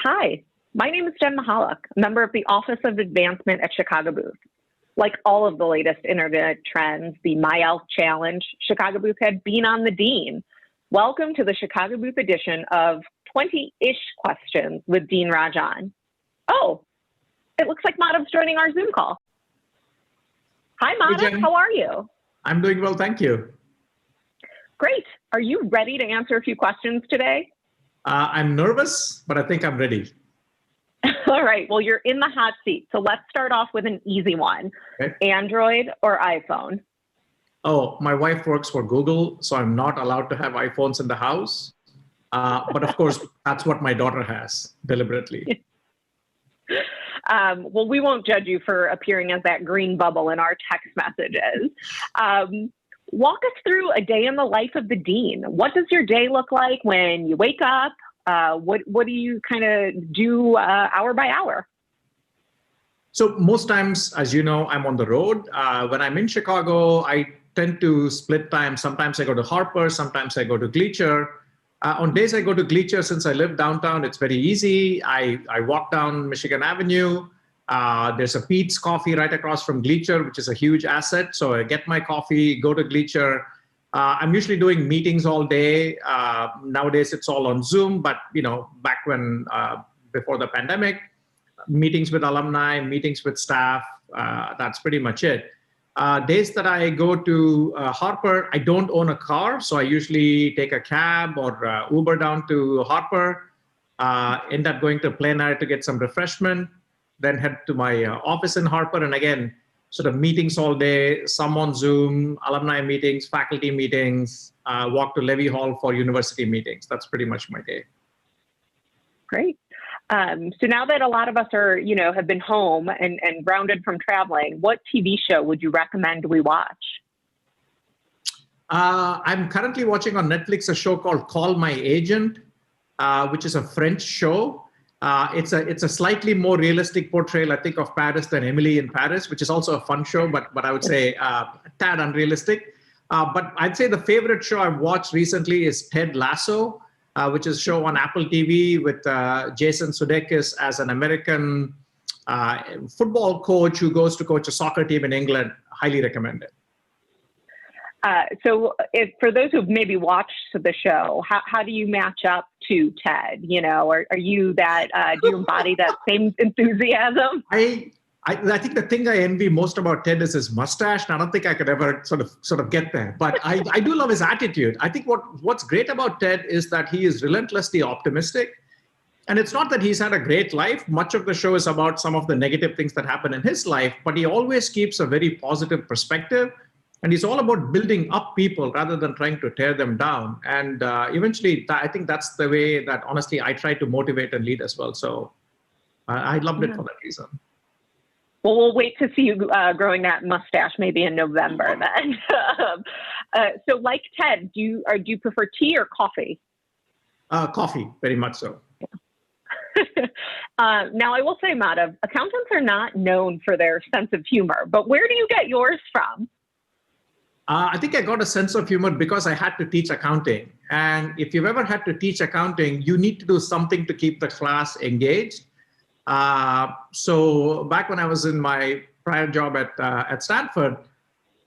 Hi, my name is Jen Mihalek, a member of the Office of Advancement at Chicago Booth. Like all of the latest internet trends, the My Elf Challenge, Chicago Booth had Bean on the Dean. Welcome to the Chicago Booth edition of 20-ish questions with Dean Rajan. Oh, it looks like Madhav's joining our Zoom call. Hi, Madhav. Jen. How are you? I'm doing well, thank you. Great. Are you ready to answer a few questions today? I'm nervous, but I think I'm ready. All right. Well, you're in the hot seat. So let's start off with an easy one. Okay. Android or iPhone? Oh, my wife works for Google, so I'm not allowed to have iPhones in the house. But of course, that's what my daughter has deliberately. Well, we won't judge you for appearing as that green bubble in our text messages. Walk us through a day in the life of the dean. What does your day look like when you wake up? What do you kind of do hour by hour? So most times, as you know, I'm on the road. When I'm in Chicago, I tend to split time. Sometimes I go to Harper, sometimes I go to Gleacher. On days I go to Gleacher, since I live downtown, it's very easy. I walk down Michigan Avenue. There's a Pete's Coffee right across from Gleacher, which is a huge asset. So I get my coffee, go to Gleacher. I'm usually doing meetings all day. Nowadays, it's all on Zoom. But back when before the pandemic, meetings with alumni, meetings with staff. That's pretty much it. Days that I go to Harper, I don't own a car, so I usually take a cab or Uber down to Harper. End up going to Plein Air to get some refreshment. Then head to my office in Harper, and again, sort of meetings all day, some on Zoom, alumni meetings, faculty meetings, walk to Levy Hall for university meetings. That's pretty much my day. Great. So now that a lot of us are, have been home and grounded from traveling, what TV show would you recommend we watch? I'm currently watching on Netflix a show called Call My Agent, which is a French show. It's a slightly more realistic portrayal, I think, of Paris than Emily in Paris, which is also a fun show, but I would say a tad unrealistic. But I'd say the favorite show I've watched recently is Ted Lasso, which is a show on Apple TV with Jason Sudeikis as an American football coach who goes to coach a soccer team in England. Highly recommend it. So for those who've maybe watched the show, how do you match up to Ted? Are you that, do you embody that same enthusiasm? I think the thing I envy most about Ted is his mustache, and I don't think I could ever sort of get there. But I do love his attitude. I think what's great about Ted is that he is relentlessly optimistic. And it's not that he's had a great life. Much of the show is about some of the negative things that happen in his life, but he always keeps a very positive perspective. And he's all about building up people rather than trying to tear them down. And eventually, I think that's the way that, honestly, I try to motivate and lead as well. So I loved it for that reason. Well, we'll wait to see you growing that mustache maybe in November then. So like Ted, do you prefer tea or coffee? Coffee, very much so. Yeah. Now, I will say, Madhav, accountants are not known for their sense of humor, but where do you get yours from? I think I got a sense of humor because I had to teach accounting. And if you've ever had to teach accounting, you need to do something to keep the class engaged. So back when I was in my prior job at Stanford,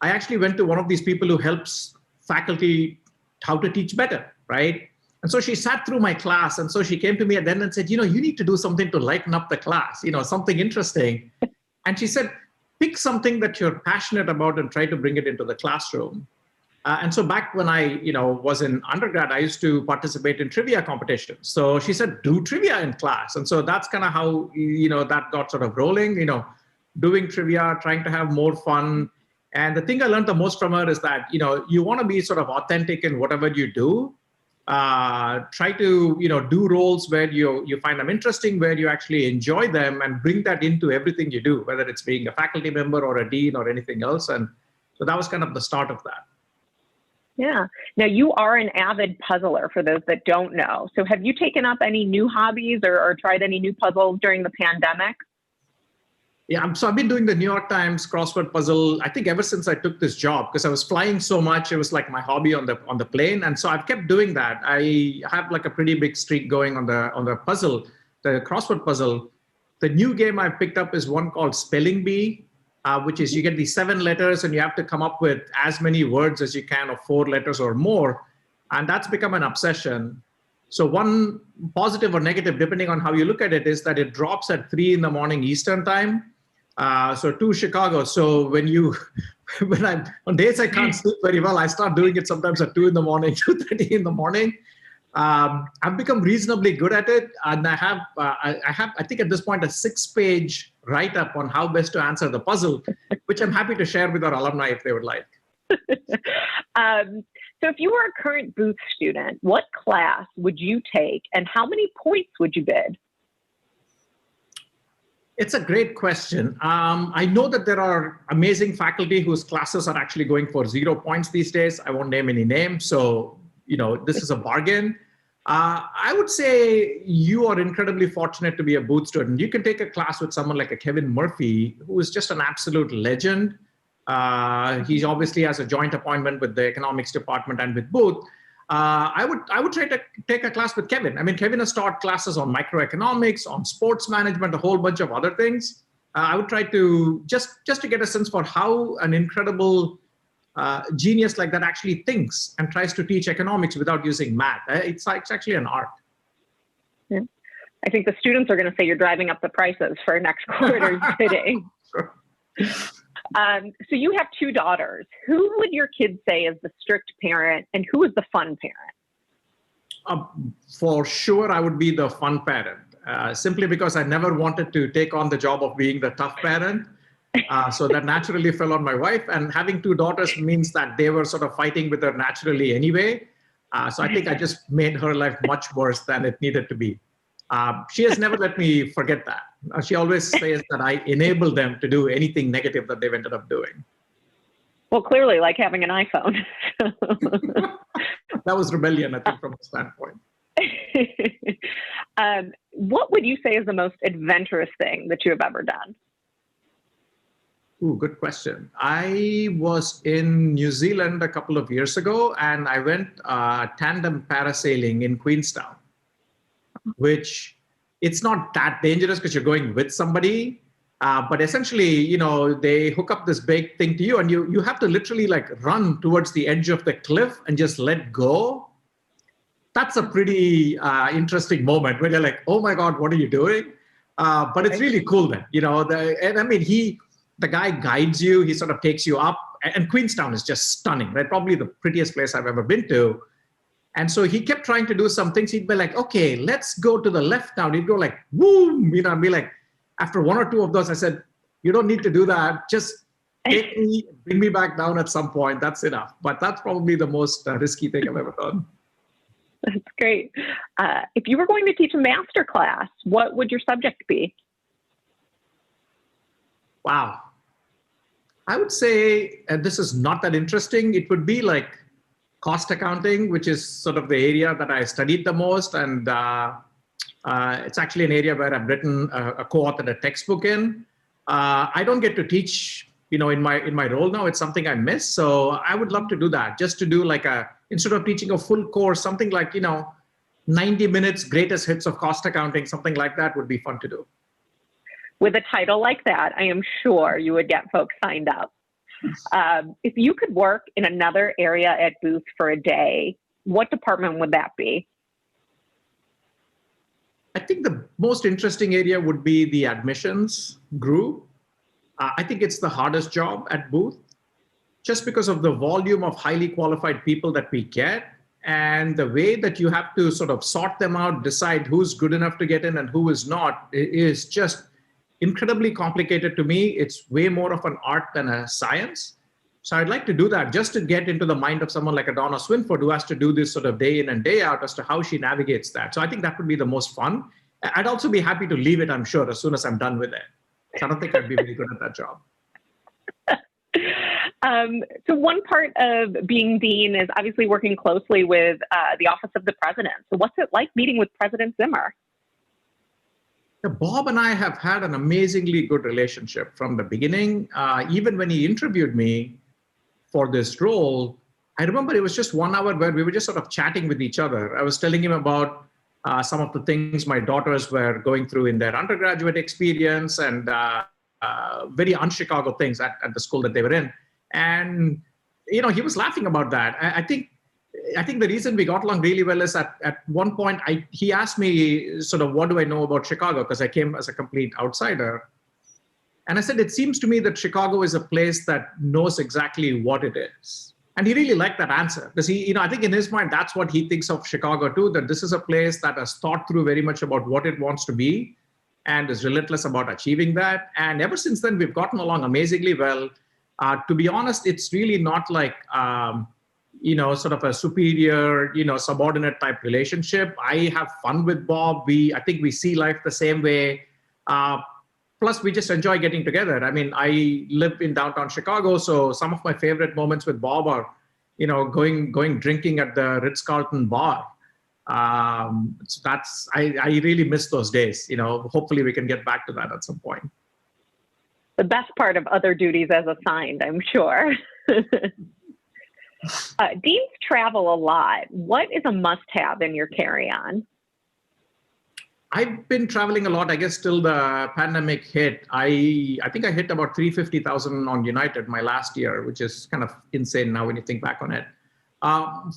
I actually went to one of these people who helps faculty how to teach better, right? And so she sat through my class, and so she came to me at the end and said, you need to do something to lighten up the class, something interesting. And she said, pick something that you're passionate about and try to bring it into the classroom. And so back when I, was in undergrad, I used to participate in trivia competitions. So she said, do trivia in class. And so that's kind of how, that got sort of rolling, doing trivia, trying to have more fun. And the thing I learned the most from her is that, you want to be sort of authentic in whatever you do. Try to, do roles where you find them interesting, where you actually enjoy them, and bring that into everything you do, whether it's being a faculty member or a dean or anything else. And so that was kind of the start of that. Yeah. Now, you are an avid puzzler, for those that don't know. So have you taken up any new hobbies or tried any new puzzles during the pandemic? Yeah, so I've been doing the New York Times crossword puzzle, I think ever since I took this job, because I was flying so much. It was like my hobby on the plane. And so I've kept doing that. I have like a pretty big streak going on the puzzle. the crossword puzzle. The new game I picked up is one called Spelling Bee, which is you get these 7 letters and you have to come up with as many words as you can of 4 letters or more. And that's become an obsession. So one positive or negative, depending on how you look at it, is that it drops at 3 in the morning Eastern time. So 2 Chicago. So on days I can't sleep very well, I start doing it sometimes at 2 in the morning, 2:30 in the morning. I've become reasonably good at it, and I have, I think at this point, a 6-page write-up on how best to answer the puzzle, which I'm happy to share with our alumni if they would like. So if you were a current Booth student, what class would you take, and how many points would you bid? It's a great question. I know that there are amazing faculty whose classes are actually going for 0 points these days. I won't name any names, so this is a bargain. I would say you are incredibly fortunate to be a Booth student. You can take a class with someone like a Kevin Murphy, who is just an absolute legend. He obviously has a joint appointment with the economics department and with Booth. I would try to take a class with Kevin. I mean, Kevin has taught classes on microeconomics, on sports management, a whole bunch of other things. I would try to just to get a sense for how an incredible genius like that actually thinks and tries to teach economics without using math. It's actually an art. Yeah. I think the students are going to say you're driving up the prices for next quarter's bidding. Sure. So you have 2 daughters. Who would your kids say is the strict parent, and who is the fun parent? For sure, I would be the fun parent, simply because I never wanted to take on the job of being the tough parent. So that naturally fell on my wife, and having 2 daughters means that they were sort of fighting with her naturally anyway. So I think I just made her life much worse than it needed to be. She has never let me forget that. She always says that I enabled them to do anything negative that they've ended up doing. Well, clearly, like having an iPhone. That was rebellion, I think, from a standpoint. What would you say is the most adventurous thing that you have ever done? Ooh, good question. I was in New Zealand a couple of years ago, and I went tandem parasailing in Queenstown, which it's not that dangerous because you're going with somebody. But essentially, they hook up this big thing to you, and you have to literally like run towards the edge of the cliff and just let go. That's a pretty interesting moment where you're like, oh my God, what are you doing? But it's really cool then, the guy guides you, he sort of takes you up, and Queenstown is just stunning, right? Probably the prettiest place I've ever been to. And so he kept trying to do some things. He'd be like, okay, let's go to the left now. And he'd go like, boom, and be like, after 1 or 2 of those, I said, you don't need to do that. Just take me, bring me back down at some point. That's enough. But that's probably the most risky thing I've ever done. That's great. If you were going to teach a master class, what would your subject be? Wow. I would say, and this is not that interesting, it would be like cost accounting, which is sort of the area that I studied the most. And it's actually an area where I've written a co-authored a textbook in. I don't get to teach, in my role now. It's something I miss. So I would love to do that, just to do like instead of teaching a full course, something like, 90 minutes, greatest hits of cost accounting, something like that would be fun to do. With a title like that, I am sure you would get folks signed up. If you could work in another area at Booth for a day, what department would that be? I think the most interesting area would be the admissions group. I think it's the hardest job at Booth, just because of the volume of highly qualified people that we get, and the way that you have to sort of sort them out, decide who's good enough to get in and who is not, is just incredibly complicated to me. It's way more of an art than a science. So I'd like to do that just to get into the mind of someone like a Donna Swinford, who has to do this sort of day in and day out as to how she navigates that. So I think that would be the most fun. I'd also be happy to leave it, I'm sure, as soon as I'm done with it. So I don't think I'd be very good at that job. So one part of being dean is obviously working closely with the Office of the President. So what's it like meeting with President Zimmer? Bob and I have had an amazingly good relationship from the beginning. Even when he interviewed me for this role, I remember it was just 1 hour where we were just sort of chatting with each other. I was telling him about some of the things my daughters were going through in their undergraduate experience, and very un-Chicago things at the school that they were in. And, he was laughing about that. I think the reason we got along really well is at one point, he asked me sort of, what do I know about Chicago? Because I came as a complete outsider. And I said, it seems to me that Chicago is a place that knows exactly what it is. And he really liked that answer, because I think in his mind, that's what he thinks of Chicago too, that this is a place that has thought through very much about what it wants to be and is relentless about achieving that. And ever since then, we've gotten along amazingly well. To be honest, it's really not like, sort of a superior, subordinate type relationship. I have fun with Bob. I think we see life the same way. Plus, we just enjoy getting together. I mean, I live in downtown Chicago, so some of my favorite moments with Bob are, going drinking at the Ritz-Carlton bar. I really miss those days. Hopefully we can get back to that at some point. The best part of other duties as assigned, I'm sure. Deans travel a lot. What is a must-have in your carry-on? I've been traveling a lot, I guess, till the pandemic hit. I think I hit about 350,000 on United my last year, which is kind of insane now when you think back on it.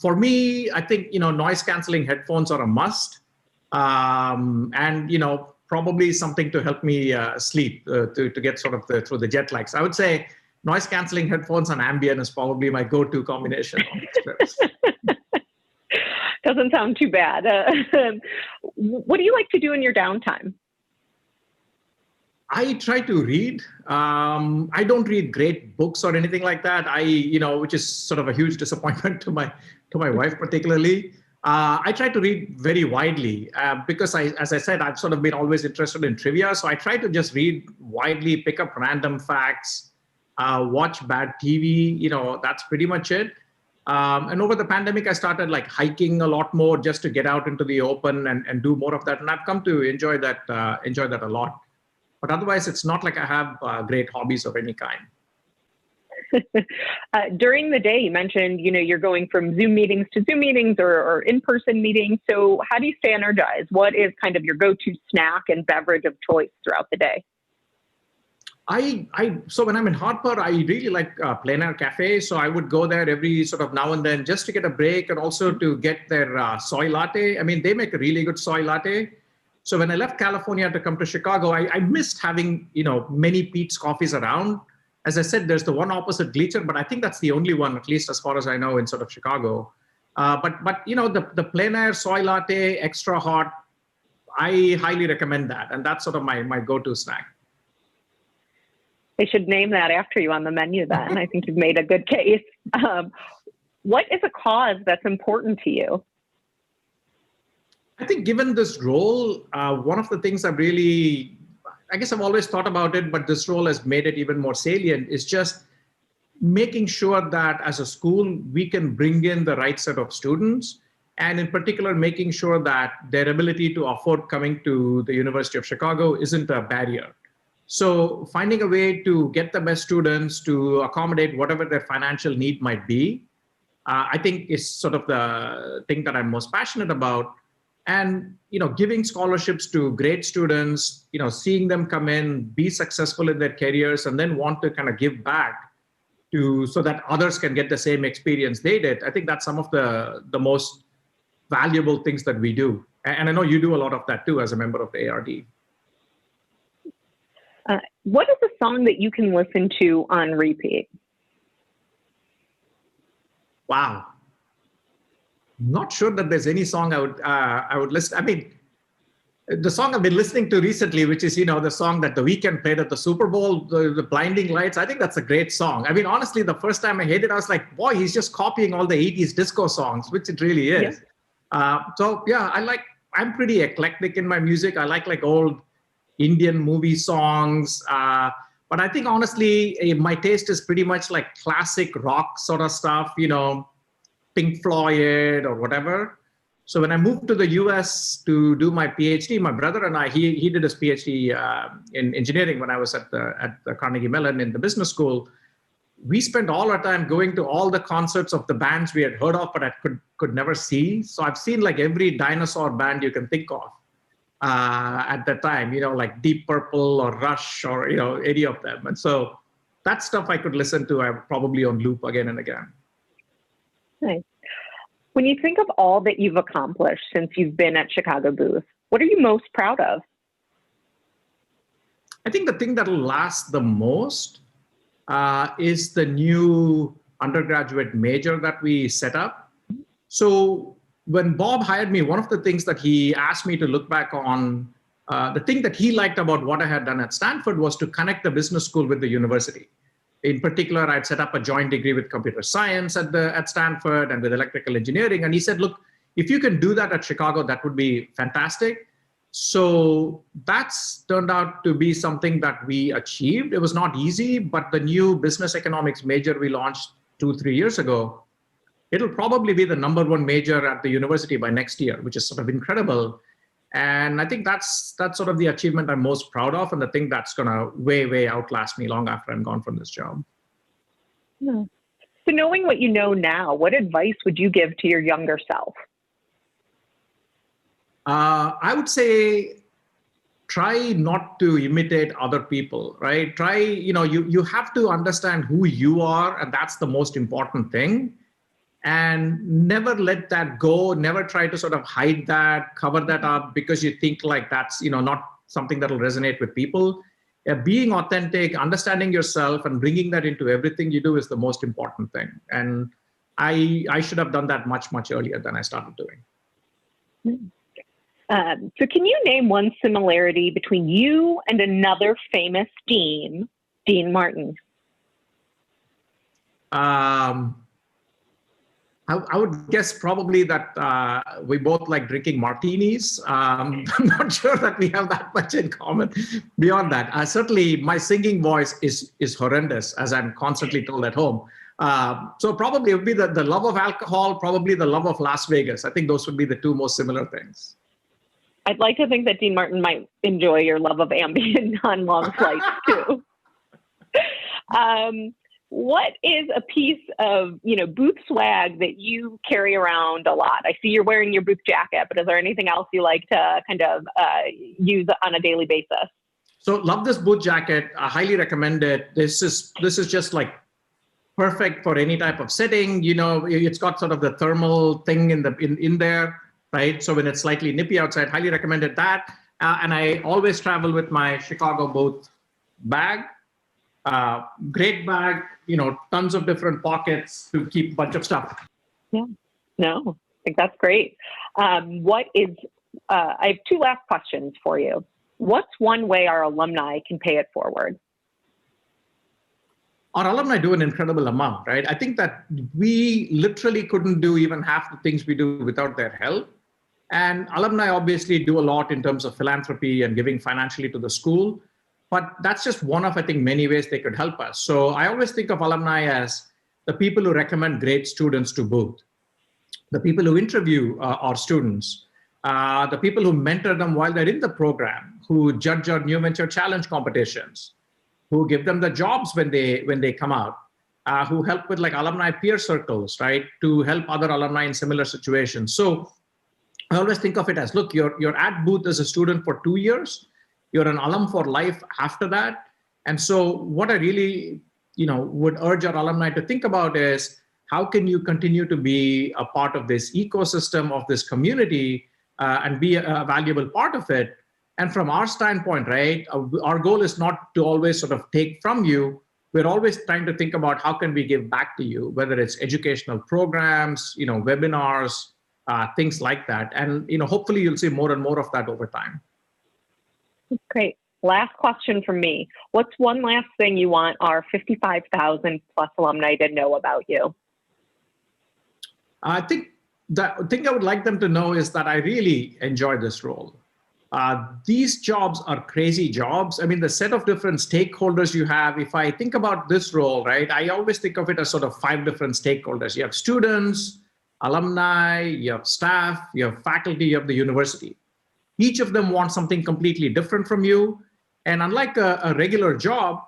For me, I think, noise canceling headphones are a must. And, probably something to help me sleep, to get sort of through the jet lag. So I would say noise canceling headphones and Ambien is probably my go-to combination on these trips. Doesn't sound too bad. What do you like to do in your downtime? I try to read. I don't read great books or anything like that. Which is sort of a huge disappointment to my wife particularly. I try to read very widely because as I said, I've sort of been always interested in trivia. So I try to just read widely, pick up random facts, watch bad TV. That's pretty much it. And over the pandemic, I started like hiking a lot more just to get out into the open and do more of that. And I've come to enjoy that a lot. But otherwise, it's not like I have great hobbies of any kind. During the day, you mentioned, you're going from Zoom meetings to Zoom meetings or in-person meetings. So how do you stay energized? What is kind of your go-to snack and beverage of choice throughout the day? So when I'm in Harper, I really like Plein Air Cafe. So I would go there every sort of now and then just to get a break and also to get their soy latte. I mean, they make a really good soy latte. So when I left California to come to Chicago, I missed having, many Pete's coffees around. As I said, there's the one opposite Gleacher, but I think that's the only one, at least as far as I know, in sort of Chicago. But the Plein Air soy latte, extra hot, I highly recommend that. And that's sort of my go-to snack. They should name that after you on the menu then. I think you've made a good case. What is a cause that's important to you? I think given this role, one of the things I've always thought about it, but this role has made it even more salient, is just making sure that as a school, we can bring in the right set of students. And in particular, making sure that their ability to afford coming to the University of Chicago isn't a barrier. So finding a way to get the best students to accommodate whatever their financial need might be, I think is sort of the thing that I'm most passionate about. And, giving scholarships to great students, seeing them come in, be successful in their careers, and then want to kind of give back so that others can get the same experience they did. I think that's some of the most valuable things that we do. And I know you do a lot of that too as a member of the ARD. What is a song that you can listen to on repeat? Wow. Not sure that there's any song I would listen. I mean, the song I've been listening to recently, which is, the song that The Weeknd played at the Super Bowl, the Blinding Lights, I think that's a great song. I mean, honestly, the first time I heard it, I was like, boy, he's just copying all the 80s disco songs, which it really is. Yeah. I'm pretty eclectic in my music. I like old Indian movie songs. But I think, honestly, my taste is pretty much like classic rock sort of stuff, Pink Floyd or whatever. So when I moved to the US to do my PhD, my brother and I, he did his PhD in engineering when I was at the Carnegie Mellon in the business school. we spent all our time going to all the concerts of the bands we had heard of, but I could never see. So I've seen like every dinosaur band you can think of at that time, like Deep Purple or Rush or, any of them. And so that stuff I could listen to probably on loop again and again. Nice. When you think of all that you've accomplished since you've been at Chicago Booth, what are you most proud of? I think the thing that will last the most is the new undergraduate major that we set up. So when Bob hired me, one of the things that he asked me to look back on, the thing that he liked about what I had done at Stanford was to connect the business school with the university. In particular, I'd set up a joint degree with computer science at Stanford and with electrical engineering. And he said, look, if you can do that at Chicago, that would be fantastic. So that's turned out to be something that we achieved. It was not easy, but the new business economics major we launched 2-3 years ago, it'll probably be the #1 major at the university by next year, which is sort of incredible. And I think that's sort of the achievement I'm most proud of, and the thing that's going to way outlast me long after I'm gone from this job. Yeah. So knowing what you know now, what advice would you give to your younger self? I would say try not to imitate other people, right? Try, you have to understand who you are, and that's the most important thing. And never let that go. Never try to sort of hide that, cover that up because you think like that's, not something that will resonate with people. Being authentic, understanding yourself and bringing that into everything you do is the most important thing. And I should have done that much, much earlier than I started doing. So can you name one similarity between you and another famous dean, Dean Martin? I would guess probably that we both like drinking martinis. I'm not sure that we have that much in common. Beyond that, certainly my singing voice is horrendous, as I'm constantly told at home. So probably it would be the love of alcohol, probably the love of Las Vegas. I think those would be the two most similar things. I'd like to think that Dean Martin might enjoy your love of Ambien on long flights too. What is a piece of, booth swag that you carry around a lot? I see you're wearing your booth jacket, but is there anything else you like to kind of use on a daily basis? So love this booth jacket. I highly recommend it. This is just like perfect for any type of setting. It's got sort of the thermal thing in there, right? So when it's slightly nippy outside, highly recommended that. And I always travel with my Chicago booth bag. Great bag, tons of different pockets to keep a bunch of stuff. Yeah, no, I think that's great. I have two last questions for you. What's one way our alumni can pay it forward? Our alumni do an incredible amount, right? I think that we literally couldn't do even half the things we do without their help. And alumni obviously do a lot in terms of philanthropy and giving financially to the school. But that's just one of, I think, many ways they could help us. So I always think of alumni as the people who recommend great students to Booth, the people who interview our students, the people who mentor them while they're in the program, who judge our New Venture Challenge competitions, who give them the jobs when they come out, who help with like alumni peer circles, right, to help other alumni in similar situations. So I always think of it as, look, you're at Booth as a student for 2 years. You're an alum for life after that. And so what I really, would urge our alumni to think about is how can you continue to be a part of this ecosystem of this community and be a valuable part of it. And from our standpoint, right, our goal is not to always sort of take from you. We're always trying to think about how can we give back to you, whether it's educational programs, webinars, things like that. And, hopefully you'll see more and more of that over time. Great. Last question from me. What's one last thing you want our 55,000 plus alumni to know about you? I think the thing I would like them to know is that I really enjoy this role. These jobs are crazy jobs. I mean, the set of different stakeholders you have, if I think about this role, right, I always think of it as sort of 5 different stakeholders. You have students, alumni, you have staff, you have faculty, you have the university. Each of them wants something completely different from you. And unlike a regular job,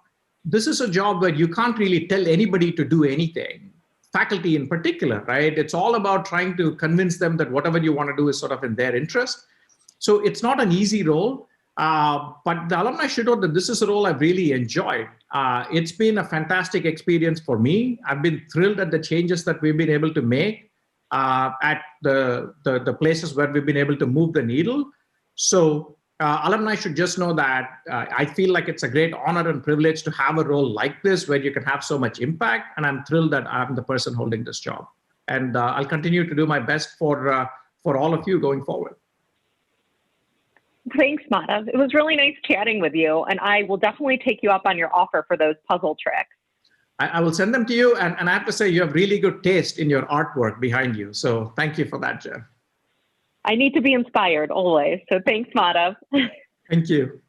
this is a job where you can't really tell anybody to do anything, faculty in particular, right? It's all about trying to convince them that whatever you want to do is sort of in their interest. So it's not an easy role, but the alumni should know that this is a role I've really enjoyed. It's been a fantastic experience for me. I've been thrilled at the changes that we've been able to make at the places where we've been able to move the needle. So alumni should just know that I feel like it's a great honor and privilege to have a role like this where you can have so much impact. And I'm thrilled that I'm the person holding this job. And I'll continue to do my best for all of you going forward. Thanks, Madhav. It was really nice chatting with you, and I will definitely take you up on your offer for those puzzle tricks. I will send them to you, and I have to say you have really good taste in your artwork behind you. So thank you for that, Jen. I need to be inspired always. So thanks, Madhav. Thank you.